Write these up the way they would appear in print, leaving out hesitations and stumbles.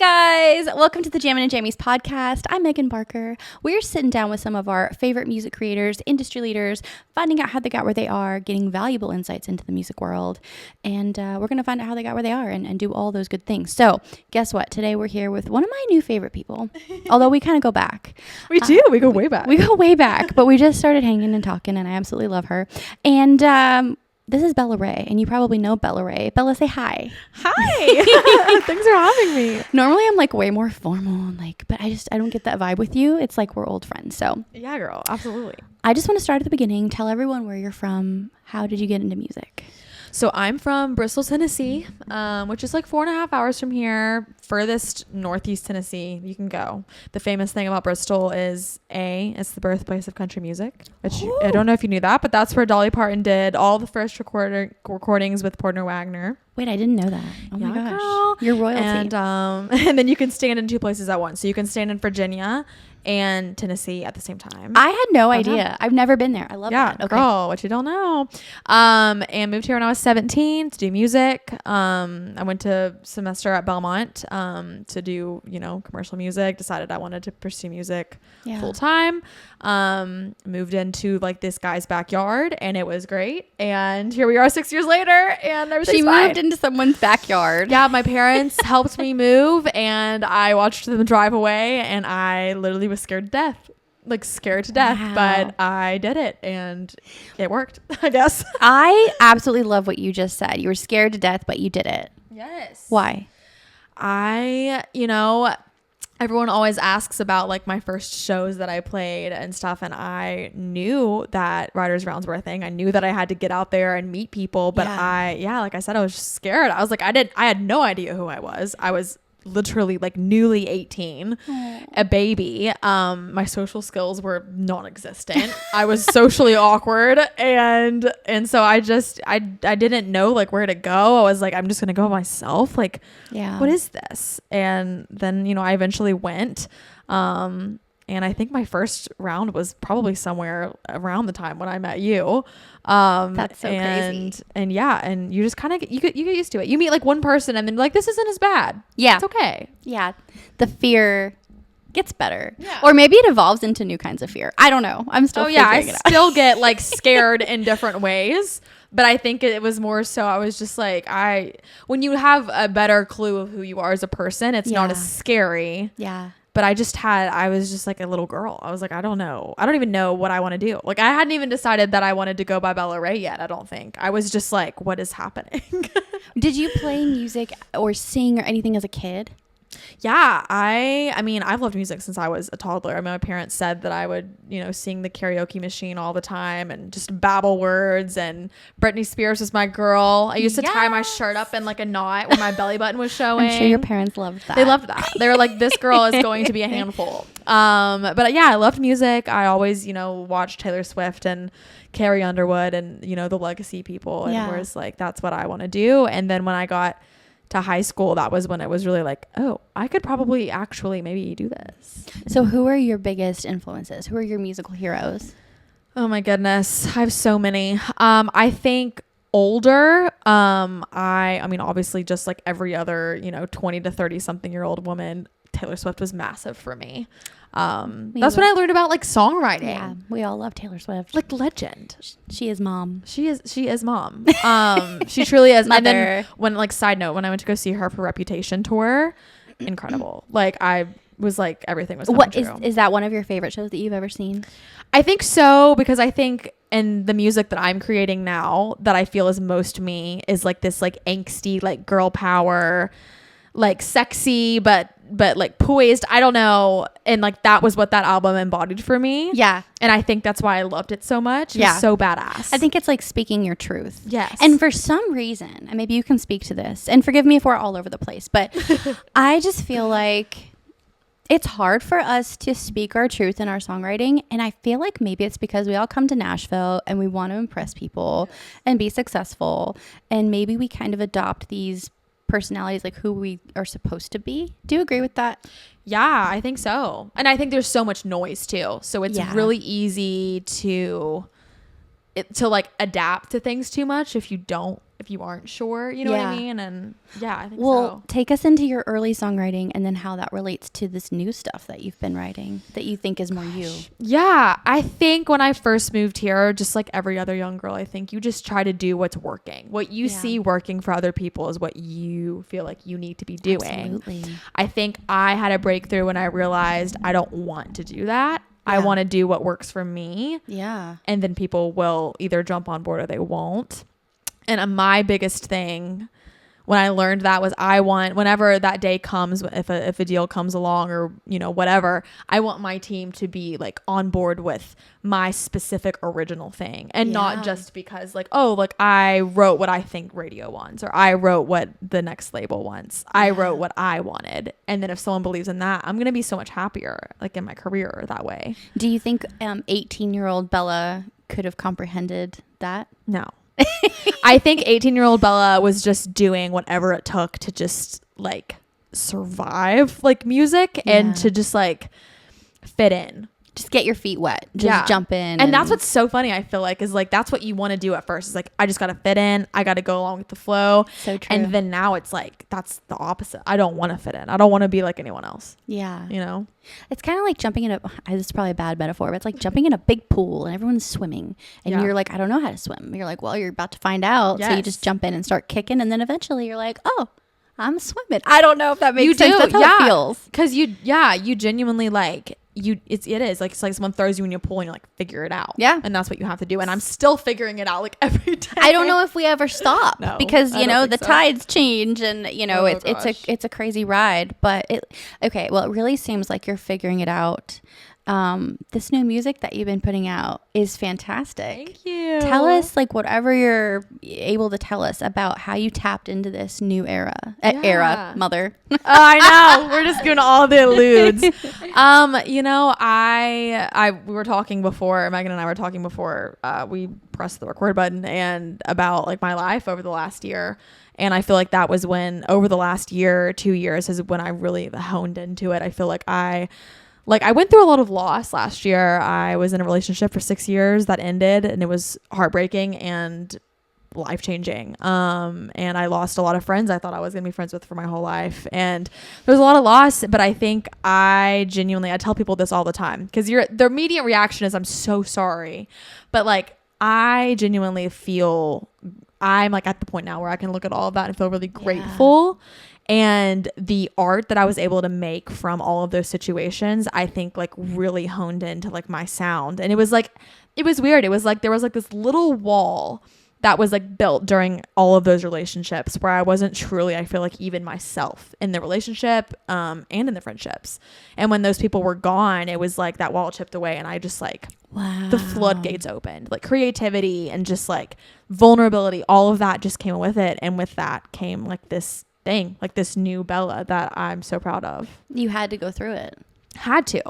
Hey guys, welcome to the Jammin and Jammies podcast. I'm Megan Barker. We're sitting down with some of our favorite music creators, industry leaders, finding out how they got where they are, getting valuable insights into the music world, and we're going to find out how they got where they are and do all those good things. So guess what? Today we're here with one of my new favorite people, although we kind of go back. We do. We go way back. We go way back, but we just started hanging and talking, and I absolutely love her. And this is Bella Raye, and you probably know Bella Raye. Bella, say hi. Hi. Thanks for having me. Normally I'm like way more formal and but I don't get that vibe with you. It's like we're old friends. So Yeah, girl. Absolutely. I just want to start at the beginning. Tell everyone where you're from. How did you get into music? So I'm from Bristol, Tennessee, which is like 4.5 hours from here. Furthest northeast Tennessee you can go. The famous thing about Bristol is it's the birthplace of country music. Which I don't know if you knew that, but that's where Dolly Parton did all the first recordings with Porter Wagner. Wait, I didn't know that. Oh my gosh. Girl. You're royalty. And then you can stand in two places at once. So you can stand in Virginia and Tennessee at the same time. I had no idea. I've never been there. I love that. Okay. Girl, what you don't know. And moved here when I was 17 to do music. I went to semester at Belmont to do, commercial music. Decided I wanted to pursue music full time. Moved into like this guy's backyard, and it was great. And here we are 6 years later, and everything's fine. She moved into someone's backyard. Yeah, my parents helped me move, and I watched them drive away, and I literally was scared to death. Wow. But I did it, and it worked, I guess. I absolutely love what you just said. You were scared to death, but you did it. Yes. Why? Everyone always asks about like my first shows that I played and stuff, and I knew that writers' rounds were a thing. I knew that I had to get out there and meet people, but like I said, I was just scared. I was like, I had no idea who I was. I was literally like newly 18, a baby. My social skills were non-existent. I was socially awkward, and so I didn't know like where to go. I was like, I'm just gonna go myself, like, what is this? And then I eventually went, and I think my first round was probably somewhere around the time when I met you. That's so crazy. And you just kind of you get used to it. You meet like one person, and then like, this isn't as bad. Yeah, it's okay. Yeah, the fear gets better, or maybe it evolves into new kinds of fear. I don't know. I'm still. I still get like scared in different ways. But I think it was more so I was just like, when you have a better clue of who you are as a person, it's not as scary. Yeah. But I was just like a little girl. I was like, I don't know. I don't even know what I want to do. Like, I hadn't even decided that I wanted to go by Bella Raye yet, I don't think. I was just like, what is happening? Did you play music or sing or anything as a kid? Yeah, I've loved music since I was a toddler. I mean, my parents said that I would, sing the karaoke machine all the time and just babble words, and Britney Spears was my girl. I used to tie my shirt up in like a knot when my belly button was showing. I'm sure your parents loved that. They loved that. They were like, this girl is going to be a handful. But yeah, I loved music. I always, watched Taylor Swift and Carrie Underwood and, the legacy people, and was like, that's what I want to do. And then when I got to high school, that was when it was really like, oh, I could probably actually maybe do this. So who are your biggest influences? Who are your musical heroes? Oh my goodness, I have so many. I think older, I mean obviously just like every other 20 to 30 something year old woman, Taylor Swift was massive for me. That's when I learned about like songwriting. Yeah, we all love Taylor Swift. Like legend. She is mom. She is mom. She truly is. Mother. And then side note, when I went to go see her for Reputation tour, incredible. Like I was like, everything was coming true. Is that one of your favorite shows that you've ever seen? I think so, because I think in the music that I'm creating now that I feel is most me is like this like angsty, like girl power, like sexy, but like poised, I don't know, and like that was what that album embodied for me. Yeah. And I think that's why I loved it so much. It was so badass. I think it's like speaking your truth. Yes. And for some reason, and maybe you can speak to this, and forgive me if we're all over the place, but I just feel like it's hard for us to speak our truth in our songwriting, and I feel like maybe it's because we all come to Nashville and we want to impress people and be successful, and maybe we kind of adopt these personalities, like who we are supposed to be. Do you agree with that? Yeah, I think so. And I think there's so much noise too, so it's really easy to like adapt to things too much if you don't if you aren't sure, you know what I mean? And yeah, I think so. Take us into your early songwriting and then how that relates to this new stuff that you've been writing that you think is more you. Yeah, I think when I first moved here, just like every other young girl, I think you just try to do what's working. What you see working for other people is what you feel like you need to be doing. Absolutely. I think I had a breakthrough when I realized I don't want to do that. I want to do what works for me. Yeah. And then people will either jump on board or they won't. And my biggest thing when I learned that was whenever that day comes, if a deal comes along or, whatever, I want my team to be like on board with my specific original thing and not just because like, oh, like I wrote what I think radio wants or I wrote what the next label wants. I wrote what I wanted. And then if someone believes in that, I'm going to be so much happier like in my career that way. Do you think 18-year-old Bella could have comprehended that? No. I think 18-year-old Bella was just doing whatever it took to just like survive like music and to just like fit in. Just get your feet wet. Just jump in. And that's what's so funny, I feel like, is like that's what you want to do at first. It's like I just got to fit in. I got to go along with the flow. So true. And then now it's like that's the opposite. I don't want to fit in. I don't want to be like anyone else. Yeah. It's kind of like jumping in this is probably a bad metaphor, but it's like jumping in a big pool and everyone's swimming and you're like, I don't know how to swim. You're like, well, you're about to find out. Yes. So you just jump in and start kicking. And then eventually you're like, oh, I'm swimming. I don't know if that makes sense. That's how it feels. Because you genuinely like, it is like it's like someone throws you in your pool and you're like figure it out, and that's what you have to do, and I'm still figuring it out like every day. I don't know if we ever stop because the tides change and it's a crazy ride, but it really seems like you're figuring it out. This new music that you've been putting out is fantastic. Thank you. Tell us like whatever you're able to tell us about how you tapped into this new era, mother. I know. We're just doing all the alludes. We were talking before, Megan and I were talking before we pressed the record button and about like my life over the last year. And I feel like that was when over the last year, 2 years is when I really honed into it. I feel like I went through a lot of loss last year. I was in a relationship for 6 years that ended and it was heartbreaking and life-changing. And I lost a lot of friends I thought I was going to be friends with for my whole life. And there was a lot of loss, but I think I tell people this all the time because their immediate reaction is, I'm so sorry. But like, I genuinely feel I'm like at the point now where I can look at all of that and feel really grateful. And the art that I was able to make from all of those situations, I think like really honed into like my sound. And it was weird. It was like there was like this little wall that was like built during all of those relationships where I wasn't truly, I feel like, even myself in the relationship and in the friendships. And when those people were gone, it was like that wall chipped away and I just like, the floodgates opened. Like creativity and just like vulnerability, all of that just came with it. And with that came like this thing, like this new Bella that I'm so proud of. You had to go through it. Had to.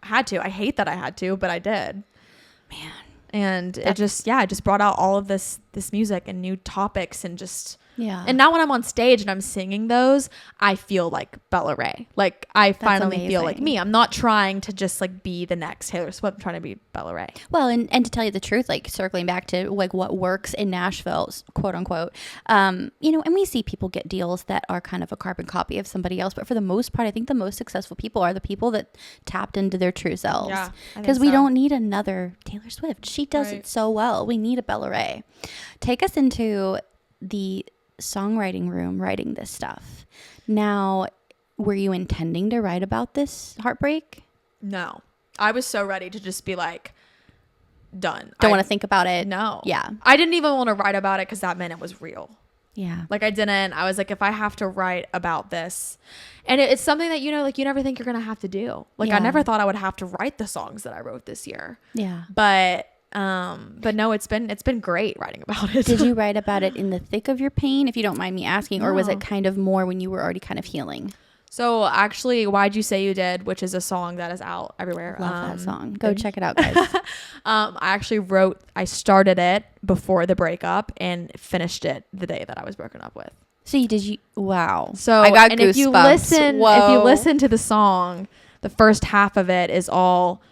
I hate that I had to, but I did. Man. And it just brought out all of this music and new topics and just Yeah. And now when I'm on stage and I'm singing those, I feel like Bella Raye. Like I finally feel like me. I'm not trying to just like be the next Taylor Swift. I'm trying to be Bella Raye. Well, and to tell you the truth, like circling back to like what works in Nashville, quote unquote, you know, and we see people get deals that are kind of a carbon copy of somebody else. But for the most part, I think the most successful people are the people that tapped into their true selves. Yeah, because we don't need another Taylor Swift. She does it so well. We need a Bella Raye. Take us into the songwriting room writing this stuff. Now, were you intending to write about this heartbreak? No. I was so ready to just be like, done. Don't want to think about it. No. Yeah. I didn't even want to write about it because that meant it was real. Yeah. Like I was like, if I have to write about this, and it's something that, you know, like you never think you're going to have to do. Like I never thought I would have to write the songs that I wrote this year. Yeah. But no, it's been great writing about it. Did you write about it in the thick of your pain, if you don't mind me asking, or was it kind of more when you were already kind of healing? So actually, Why'd You Say You Did, which is a song that is out everywhere. Love that song. Go check it out, guys. I started it before the breakup and finished it the day that I was broken up with. So wow. So I got goosebumps. If you listen to the song, the first half of it is all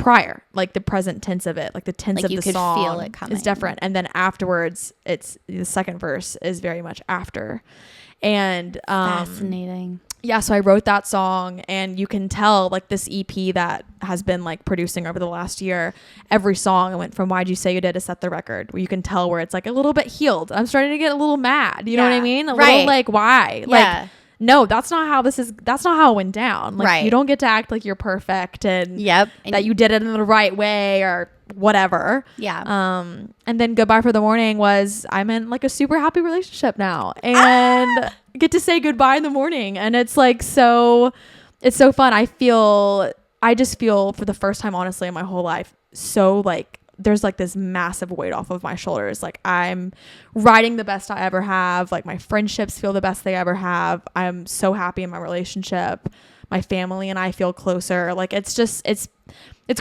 prior, like the present tense of it, like the tense Like of you the could song feel it coming. is different. And then afterwards, it's the second verse is very much after. And fascinating. Yeah, so I wrote that song, and you can tell like this EP that has been like producing over the last year, every song I went from Why'd You Say You Did to Set the Record, where you can tell where it's like a little bit healed. I'm starting to get a little mad. You know what I mean? A little like, why? Yeah. Like, no, that's not how that's not how it went down. Like, you don't get to act like you're perfect and that you did it in the right way or whatever. Yeah. And then Goodbye for the Morning was, I'm in like a super happy relationship now, and get to say goodbye in the morning, and it's like it's so fun. I just feel for the first time, honestly, in my whole life, so like there's like this massive weight off of my shoulders. Like, I'm writing the best I ever have. Like, my friendships feel the best they ever have. I'm so happy in my relationship. My family and I feel closer. Like, it's just it's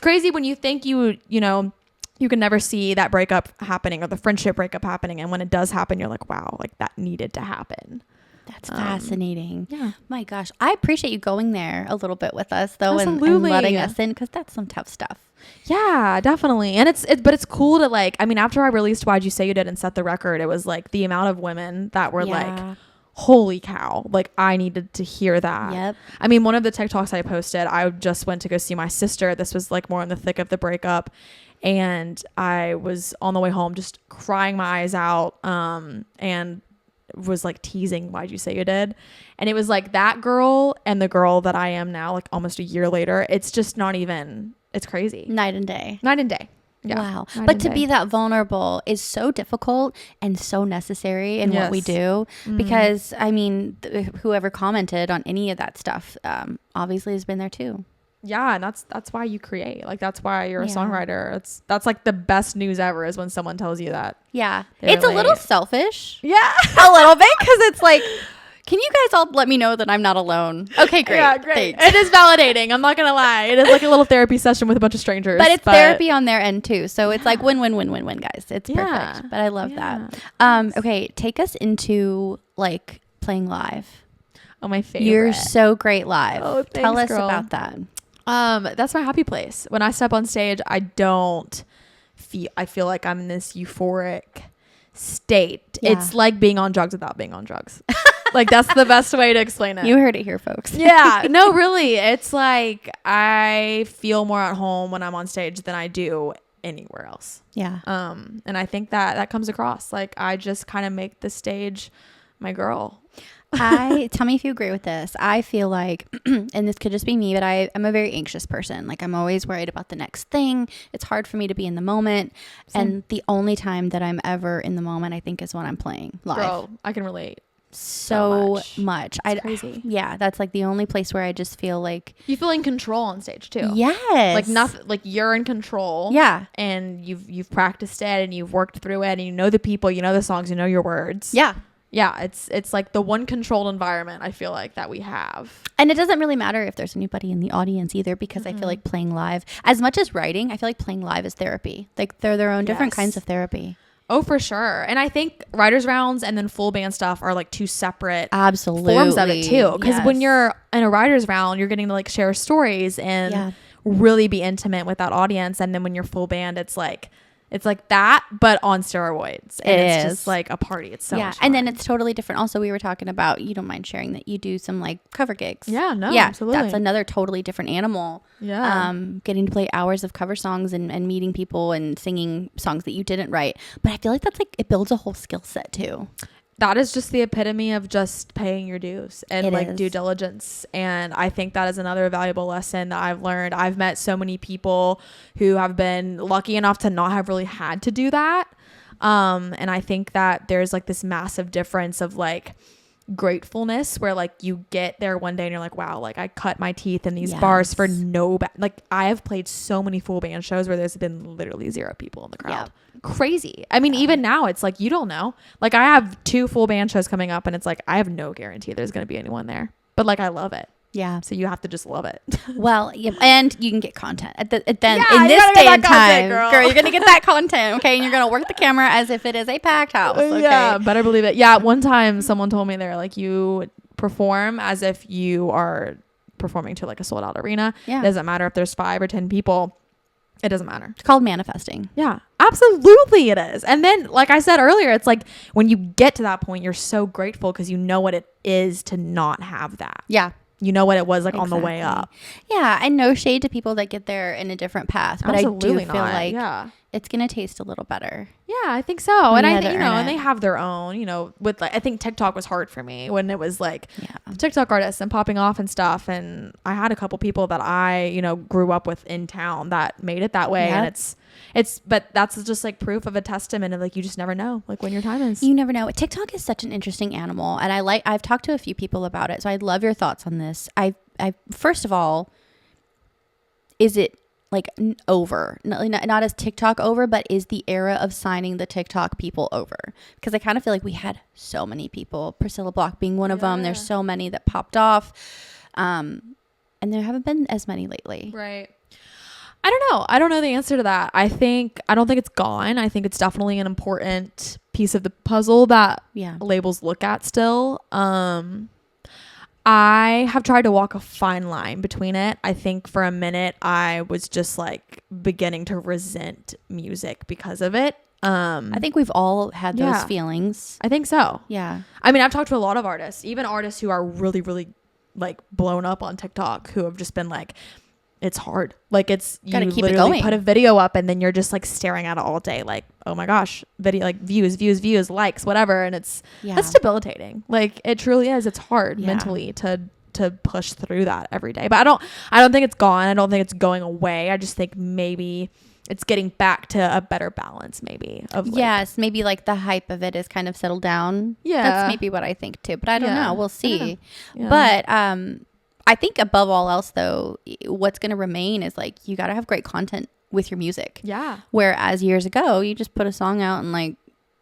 crazy when you think you know you can never see that breakup happening or the friendship breakup happening, and when it does happen, you're like, wow, like that needed to happen. That's fascinating. Yeah. My gosh. I appreciate you going there a little bit with us, though, and letting us in, because that's some tough stuff. Yeah, definitely. And but it's cool to like, I mean, after I released Why'd You Say You Did and Set the Record, it was like the amount of women that were like, holy cow, like I needed to hear that. Yep. I mean, one of the TikToks I posted, I just went to go see my sister. This was like more in the thick of the breakup. And I was on the way home just crying my eyes out, and was like teasing Why'd You Say You Did. And it was like that girl and the girl that I am now, like almost a year later, it's just not even, it's crazy. Night and day. Yeah. Wow. But to be that vulnerable is so difficult and so necessary in what we do, because I mean, whoever commented on any of that stuff obviously has been there too. Yeah, and that's why you create. Like, that's why you're a songwriter. That's like the best news ever, is when someone tells you that. Yeah. It's like, a little selfish. Yeah. A little bit, because it's like, can you guys all let me know that I'm not alone? Okay, great. Yeah, great. Thanks. It is validating. I'm not going to lie. It is like a little therapy session with a bunch of strangers. But it's therapy on their end too. So it's like win, win, win, win, win, guys. It's perfect. But I love that. Okay, take us into like playing live. Oh, my favorite. You're so great live. Oh, thanks, Tell us girl. about that. That's my happy place. When I step on stage, I feel like I'm in this euphoric state. Yeah. It's like being on drugs without being on drugs. Like, that's the best way to explain it. You heard it here, folks. Yeah. No, really. It's like I feel more at home when I'm on stage than I do anywhere else. Yeah. And I think that comes across. Like, I just kind of make the stage my girl. Tell me if you agree with this. I feel like, and this could just be me, but I'm a very anxious person. Like, I'm always worried about the next thing. It's hard for me to be in the moment. Same. And the only time that I'm ever in the moment, I think, is when I'm playing live. Girl, I can relate. So much. It's crazy. Yeah, that's like the only place where I just feel like you feel in control on stage too. Yes. Like nothing, like you're in control. Yeah. And you've practiced it and you've worked through it and you know the people, you know the songs, you know your words. Yeah. Yeah, it's like the one controlled environment I feel like that we have. And it doesn't really matter if there's anybody in the audience either, because I feel like playing live, as much as writing, I feel like playing live is therapy. Like, they're their own different kinds of therapy. Oh, for sure. And I think writers' rounds and then full band stuff are like two separate forms of it too. Because when you're in a writers' round, you're getting to like share stories and really be intimate with that audience. And then when you're full band, it's like that, but on steroids. And it's just like a party. It's so much fun. And then it's totally different. Also, we were talking about, you don't mind sharing that you do some like cover gigs. Yeah, no, absolutely. That's another totally different animal. Yeah. Getting to play hours of cover songs and meeting people and singing songs that you didn't write. But I feel like that's like, it builds a whole skill set too. That is just the epitome of just paying your dues and due diligence. And I think that is another valuable lesson that I've learned. I've met so many people who have been lucky enough to not have really had to do that. And I think that there's like this massive difference of like gratefulness where like you get there one day and you're like, wow, like I cut my teeth in these bars for no like I have played so many full band shows where there's been literally 0 people in the crowd. Crazy. I mean, even now it's like, you don't know. Like, I have 2 full band shows coming up and it's like, I have no guarantee there's going to be anyone there, but like, I love it. Yeah. So you have to just love it. Well, yeah, and you can get content in this day and time, girl, you're going to get that content. Okay. And you're going to work the camera as if it is a packed house. Okay? Yeah. Better believe it. Yeah. One time someone told me they're like, you perform as if you are performing to like a sold out arena. Yeah. It doesn't matter if there's 5 or 10 people. It doesn't matter. It's called manifesting. Yeah, absolutely it is. And then, like I said earlier, it's like when you get to that point, you're so grateful because you know what it is to not have that. Yeah. You know what it was like on the way up. Yeah. And no shade to people that get there in a different path. But Absolutely I do feel not. like it's going to taste a little better. Yeah, I think so. And I think, and and they have their own, with like, I think TikTok was hard for me when it was like TikTok artists and popping off and stuff. And I had a couple people that I, grew up with in town that made it that way. Yep. And but that's just like proof of a testament of like, you just never know like when your time is. You never know. TikTok is such an interesting animal. And I've talked to a few people about it. So I'd love your thoughts on this. First of all, is it like over? Not as TikTok over, but is the era of signing the TikTok people over? Because I kind of feel like we had so many people, Priscilla Block being one of them. There's so many that popped off. And there haven't been as many lately. Right. I don't know. I don't know the answer to that. I don't think it's gone. I think it's definitely an important piece of the puzzle that labels look at still. I have tried to walk a fine line between it. I think for a minute I was just like beginning to resent music because of it. I think we've all had those feelings. I think so. Yeah. I mean, I've talked to a lot of artists, even artists who are really, really like blown up on TikTok, who have just been like, it's hard. Like you gotta keep literally it going. Put a video up and then you're just like staring at it all day. Like, oh my gosh, video, like views, likes, whatever. And it's debilitating. Like it truly is. It's hard mentally to push through that every day. But I don't think it's gone. I don't think it's going away. I just think maybe it's getting back to a better balance maybe. Maybe like the hype of it is kind of settled down. Yeah. That's maybe what I think too. But I don't know. We'll see. Yeah. But I think above all else though, what's going to remain is like you got to have great content with your music. Yeah. Whereas years ago, you just put a song out and like,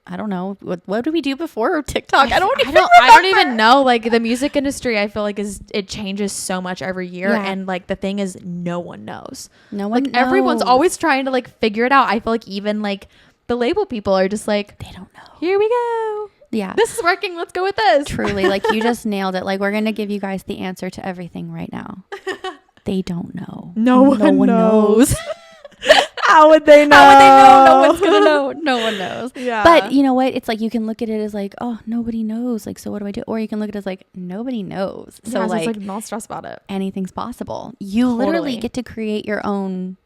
I don't know, what did we do before TikTok? I don't even know. Like the music industry, I feel like it changes so much every year. Yeah. And like the thing is, no one knows. No one knows. Everyone's always trying to like figure it out. I feel like even like the label people are just like, they don't know. Here we go. Yeah. This is working. Let's go with this. Truly. Like you just nailed it. Like we're going to give you guys the answer to everything right now. They don't know. No one knows. How would they know? No one's going to know. No one knows. Yeah. But you know what? It's like you can look at it as like, oh, nobody knows. Like, so what do I do? Or you can look at it as like, nobody knows. So like, it's like not stress about it. Anything's possible. You literally get to create your own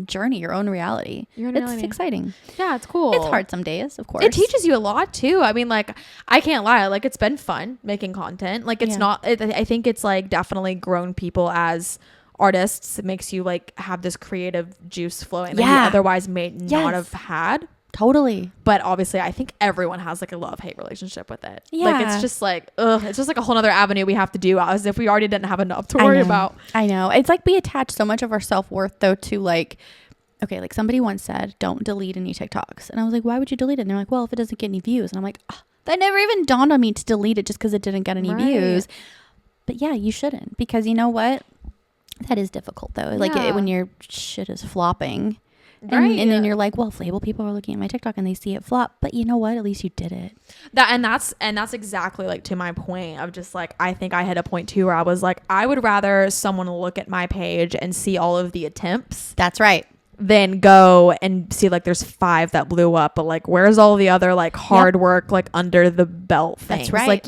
journey, your own reality. It's exciting. Yeah, it's cool. It's hard some days, of course. It teaches you a lot too. I mean, like I can't lie, like it's been fun making content. Like it's not I think it's like definitely grown people as artists. It makes you like have this creative juice flowing that you otherwise may not have had. Totally. But obviously I think everyone has like a love-hate relationship with it. Like it's just like it's just like a whole other avenue we have to do as if we already didn't have enough to worry about. I know. It's like we attach so much of our self-worth though to like, okay, like somebody once said, don't delete any TikToks. And I was like, why would you delete it? And they're like, well, if it doesn't get any views. And I'm like, that never even dawned on me to delete it just because it didn't get any views. But yeah, you shouldn't, because you know what? That is difficult though. Like when your shit is flopping. And then you're like, well, if label people are looking at my TikTok and they see it flop, but you know what? At least you did it. That's exactly like to my point of just like, I think I hit a point too where I was like, I would rather someone look at my page and see all of the attempts. That's right. Than go and see like there's 5 that blew up, but like where's all the other like hard work like under the belt things? That's right. Like,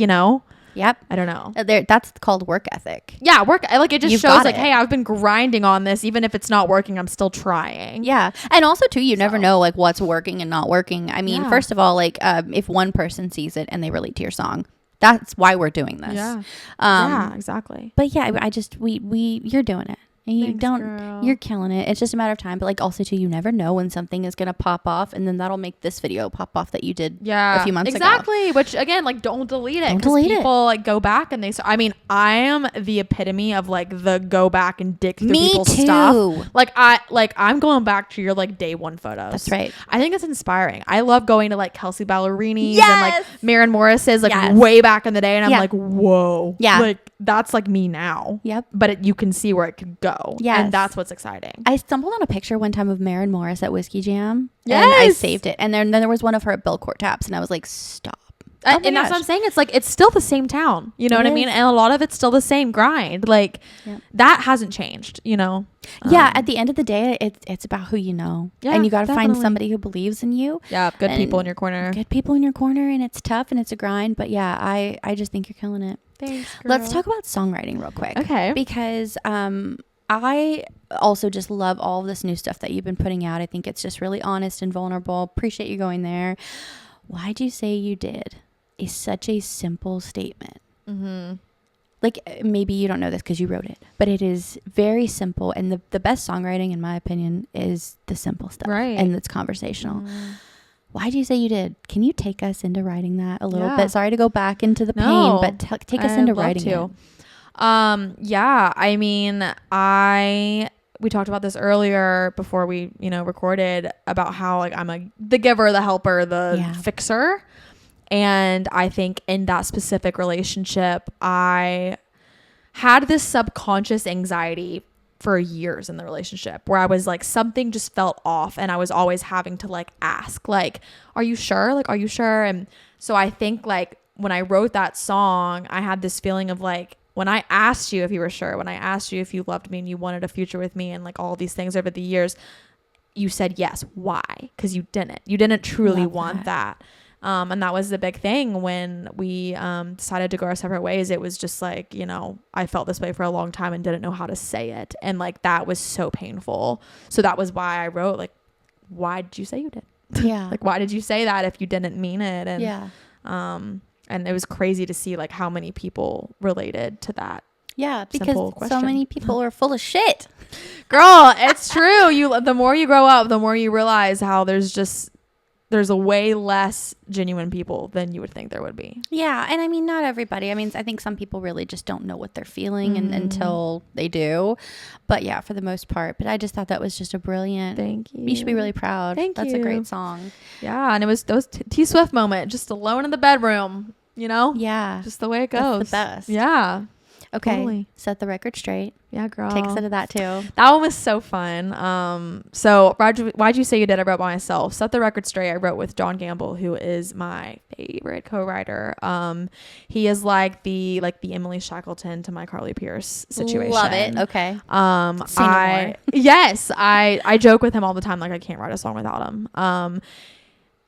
Yep. I don't know. That's called work ethic. Yeah, like it just shows like, hey, I've been grinding on this. Even if it's not working, I'm still trying. Yeah. And also too, you never know like what's working and not working. I mean, first of all, like if one person sees it and they relate to your song, that's why we're doing this. Yeah. Exactly. But yeah, you're doing it. And you're killing it. It's just a matter of time. But like also too, you never know when something is going to pop off, and then that'll make this video pop off that you did a few months ago. Exactly. Which again, like don't delete it. Don't delete it. People like go back and I mean, I am the epitome of like the go back and dig through people's stuff. Like I'm going back to your like day one photos. That's right. I think it's inspiring. I love going to like Kelsey Ballerini's and like Maren Morris's like way back in the day, and I'm like, whoa. Yeah. Like that's like me now. Yep. But you can see where it could go. Yes. And that's what's exciting. I stumbled on a picture one time of Maren Morris at Whiskey Jam. Yes. And I saved it. And then there was one of her at Belcourt Taps, and I was like, stop. And that's what I'm saying. It's like, it's still the same town, you know what I mean? And a lot of it's still the same grind. Like that hasn't changed, you know? Yeah. At the end of the day, it's about who you know. Yeah, and you got to find somebody who believes in you. Yeah. Good people in your corner. Good people in your corner. And it's tough and it's a grind. But yeah, I just think you're killing it. Thanks, girl. Let's talk about songwriting real quick. Okay. Because I also just love all of this new stuff that you've been putting out. I think it's just really honest and vulnerable. Appreciate you going there. Why'd you say you did? Is such a simple statement. Mm-hmm. Like, maybe you don't know this because you wrote it, but it is very simple. And the best songwriting, in my opinion, is the simple stuff. Right. And it's conversational. Why'd you say you did? Can you take us into writing that a little bit? Sorry to go back into the pain, but take us into writing it. Yeah, I mean, we talked about this earlier before we, recorded, about how like I'm the giver, the helper, the fixer. And I think in that specific relationship, I had this subconscious anxiety for years in the relationship where I was like, something just felt off, and I was always having to like ask, like, are you sure? Like, are you sure? And so I think like when I wrote that song, I had this feeling of like, when I asked you if you were sure, when I asked you if you loved me and you wanted a future with me and like all these things over the years, you said yes. Why? Because you didn't truly want that. And that was the big thing when we decided to go our separate ways. It was just like, I felt this way for a long time and didn't know how to say it. And like, that was so painful. So that was why I wrote like, why did you say you did? Yeah. Like, why did you say that if you didn't mean it? And, and it was crazy to see like how many people related to that. Yeah, because so many people are full of shit. Girl, it's true. The more you grow up, the more you realize how there's a way less genuine people than you would think there would be. Yeah. And I mean, not everybody. I mean, I think some people really just don't know what they're feeling until they do. But yeah, for the most part. But I just thought that was just a brilliant. Thank you. You should be really proud. Thank you. That's a great song. Yeah. And it was T Swift moment, just alone in the bedroom, Yeah. Just the way it goes. That's the best. Yeah. Okay. Totally. Set the record straight. Yeah, girl. Take us into that too. That one was so fun. So why'd you say you did? I wrote by myself. Set the record straight. I wrote with John Gamble, who is my favorite co-writer. He is like the Emily Shackleton to my Carly Pierce situation. Love it. Okay. I joke with him all the time. Like, I can't write a song without him.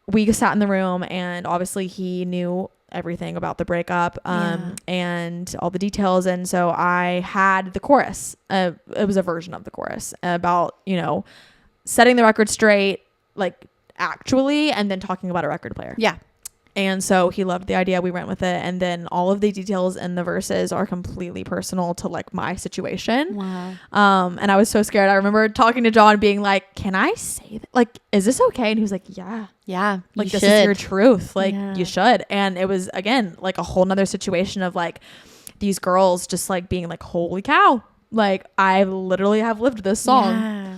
We sat in the room, and obviously he knew everything about the breakup and all the details, and so I had the chorus. It was a version of the chorus about setting the record straight, like actually, and then talking about a record player. Yeah. And so he loved the idea. We went with it, and then all of the details in the verses are completely personal to like my situation. Wow. And I was so scared. I remember talking to John, being like, "Can I say that? Like, is this okay?" And he was like, "Yeah, like this is your truth. Like, you should." And it was again like a whole nother situation of like these girls just like being like, "Holy cow! Like, I literally have lived this song." Yeah.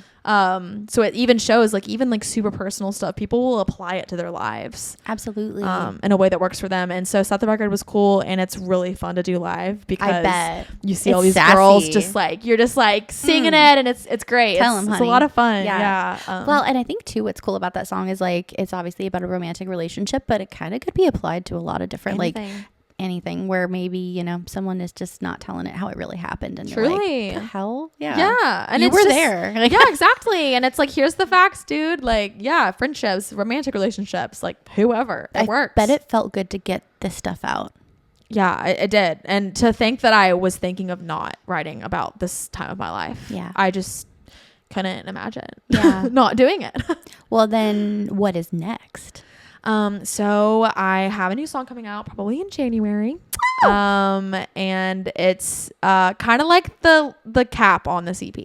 So it even shows like even like super personal stuff, people will apply it to their lives. Absolutely. In a way that works for them. And so Set the Record was cool, and it's really fun to do live because I bet. You see all these girls just like, you're just like singing it, and it's great. Tell them, it's a lot of fun. Well, and I think too what's cool about that song is like it's obviously about a romantic relationship, but it kind of could be applied to a lot of different anything where maybe someone is just not telling it how it really happened, and truly, you're like, the hell, yeah, and you were there, like, yeah, exactly. And it's like, here's the facts, dude. Like, yeah, friendships, romantic relationships, like whoever, it works. But it felt good to get this stuff out. Yeah, it did. And to think that I was thinking of not writing about this time of my life, I just couldn't imagine not doing it. Well, then what is next? So I have a new song coming out probably in January. And it's kind of like the cap on this EP.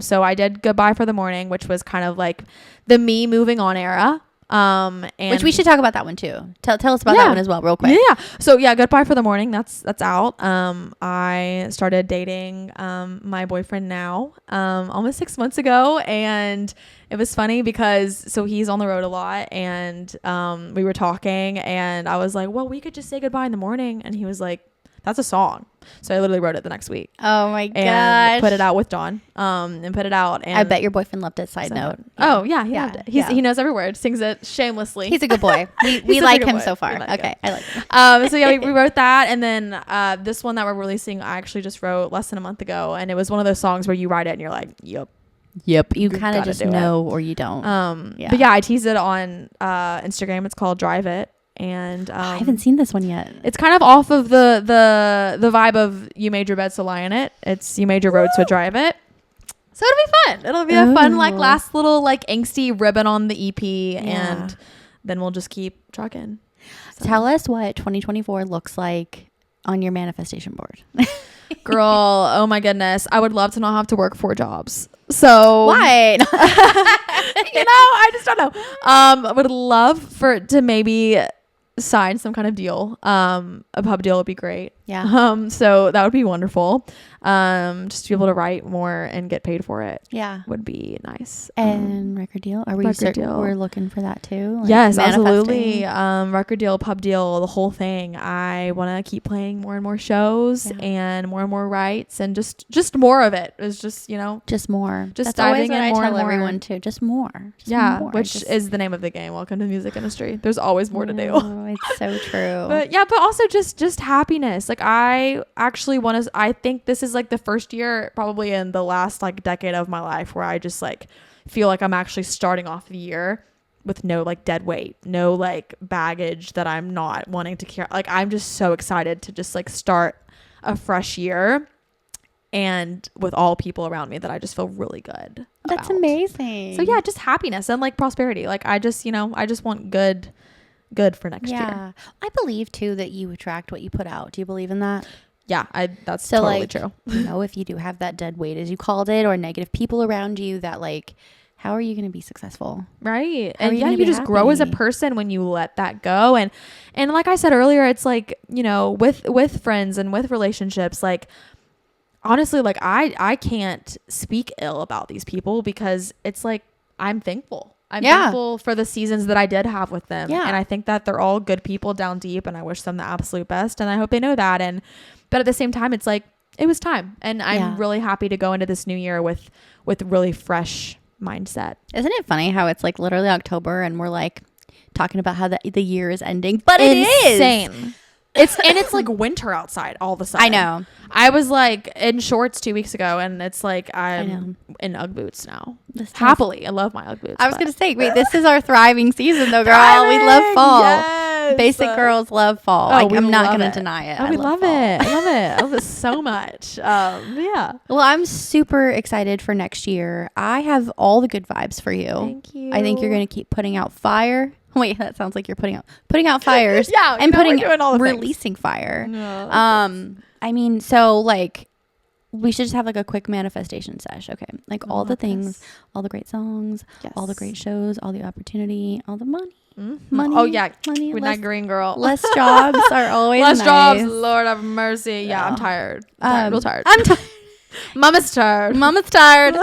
So I did Goodbye for the Morning, which was kind of like the me moving on era. And which we should talk about that one too. Tell us about that one as well, real quick. Yeah. So Goodbye for the Morning. That's out. I started dating my boyfriend now almost 6 months ago, and it was funny because he's on the road a lot, and we were talking, and I was like, well, we could just say goodbye in the morning, and he was like, that's a song. So I literally wrote it the next week. Oh my And gosh. put it out with Dawn. And put it out. And I bet your boyfriend loved it. Side note. Oh yeah, he loved it. He knows every word. Sings it shamelessly. He's a good boy. We like him so far. Okay, I like him. So yeah, we wrote that, and then this one that we're releasing, I actually just wrote less than a month ago, and it was one of those songs where you write it and you're like, yep. You kind of just know or you don't. But yeah, I teased it on Instagram. It's called Drive It. And I haven't seen this one yet. It's kind of off of the vibe of You Made Your Bed, So Lie in It. It's You Made Your Road, So Drive It. So it'll be fun. It'll be a fun like last little like angsty ribbon on the EP, and then we'll just keep trucking. So. Tell us what 2024 looks like on your manifestation board. Girl, oh my goodness, I would love to not have to work 4 jobs. So why? I just don't know. I would love to maybe sign some kind of deal. A pub deal would be great. Yeah. So that would be wonderful. Just to be able to write more and get paid for it. Yeah. Would be nice. And record deal? Are we we're looking for that too? Like yes, absolutely. Record deal, pub deal, the whole thing. I want to keep playing more and more shows and more rights, and just more of it. It's just, just more. Just That's diving in always more what I tell and more. everyone too. Just more. Which is the name of the game. Welcome to the music industry. There's always more to do. Oh, it's so true. But also just happiness. Like I actually I think this is like the first year probably in the last like decade of my life where I just like feel like I'm actually starting off the year with no like dead weight, no like baggage that I'm not wanting to carry. Like I'm just so excited to just like start a fresh year, and with all people around me that I just feel really good. That's amazing. So yeah, just happiness and like prosperity. Like I just want good for next year. I believe too that you attract what you put out. Do you believe in that? Yeah, that's so totally true. If you do have that dead weight, as you called it, or negative people around you, that like, how are you going to be successful? Right. And you just grow as a person when you let that go. And like I said earlier, it's like, with friends and with relationships, like, honestly, like I can't speak ill about these people because it's like, I'm thankful. I'm thankful for the seasons that I did have with them. Yeah. And I think that they're all good people down deep, and I wish them the absolute best. And I hope they know that. But at the same time, it's like, it was time. And I'm really happy to go into this new year with really fresh mindset. Isn't it funny how it's like literally October and we're like talking about how the year is ending, but it is insane. It's like winter outside all of a sudden. I know. I was like in shorts 2 weeks ago, and it's like I'm in Ugg boots now. Happily, I love my Ugg boots. I was gonna say, wait, this is our thriving season though, girl. We love fall. Yes. Basic girls love fall. I'm not gonna deny it. Oh, we love it. I love it. I love it so much. Yeah. Well, I'm super excited for next year. I have all the good vibes for you. Thank you. I think you're gonna keep putting out fire. Wait, that sounds like you're putting out fires. Yeah, and releasing fire. No, I mean, so like, we should just have like a quick manifestation sesh. Okay, like all the things, all the great songs, all the great shows, all the opportunity, all the money. Mm-hmm. Money. Oh yeah, money. We're not green, girl. Less jobs are always less nice. jobs. Lord have mercy. Yeah, I'm tired. Real tired. I'm tired. Mama's tired. Mama's tired.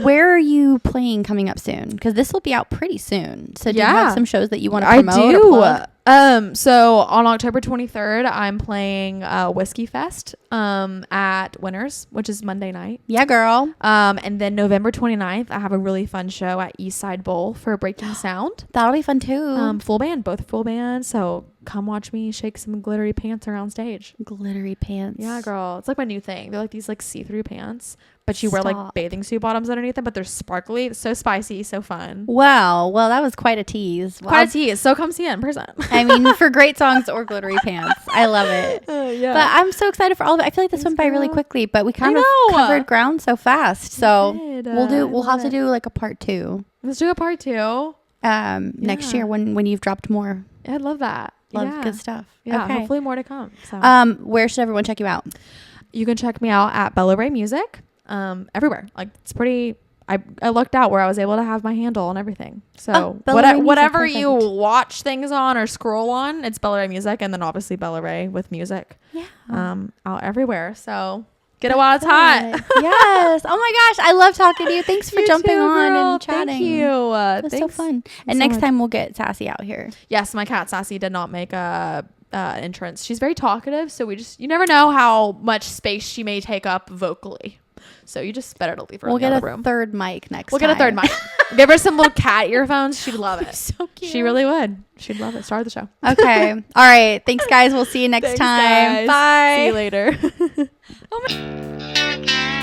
Where are you playing coming up soon? Because this will be out pretty soon. So do you have some shows that you want to promote? I do. Or plug? So on October 23rd, I'm playing Whiskey Fest at Winners, which is Monday night. Yeah, girl. And then November 29th, I have a really fun show at Eastside Bowl for Breaking Sound. That'll be fun too. Full band, both full band. So come watch me shake some glittery pants around stage. Glittery pants. Yeah, girl. It's like my new thing. They're like these like see-through pants, but you wear like bathing suit bottoms underneath them, but they're sparkly. It's so spicy, so fun. Wow. Well, that was quite a tease. Quite a tease. So come see it in person. I mean, for great songs or glittery pants. I love it. Yeah. But I'm so excited for all of it. I feel like this went by really quickly, but we kind of covered ground so fast. So we'll have to do like a part 2. Let's do a part 2. Next year when you've dropped more. I'd love that. Good stuff. Yeah, hopefully more to come. So. Where should everyone check you out? You can check me out at Raye Music. Everywhere. Like it's pretty. I looked out where I was able to have my handle and everything. So whatever you watch things on or scroll on, it's Raye Music, and then obviously Raye with music. Yeah. Out everywhere. So get it while it's hot. Yes. Oh my gosh, I love talking to you. Thanks for jumping on and chatting. Thank you. It was so fun. And next time we'll get Sassy out here. Yes, my cat Sassy did not make a entrance. She's very talkative, so you never know how much space she may take up vocally. So you just better to leave her in the other room. We'll get a third mic next time. We'll get a third mic. Give her some little cat earphones. She'd love it. So cute. She really would. She'd love it. Start the show. Okay. All right. Thanks, guys. We'll see you next time. Guys. Bye. See you later. Oh my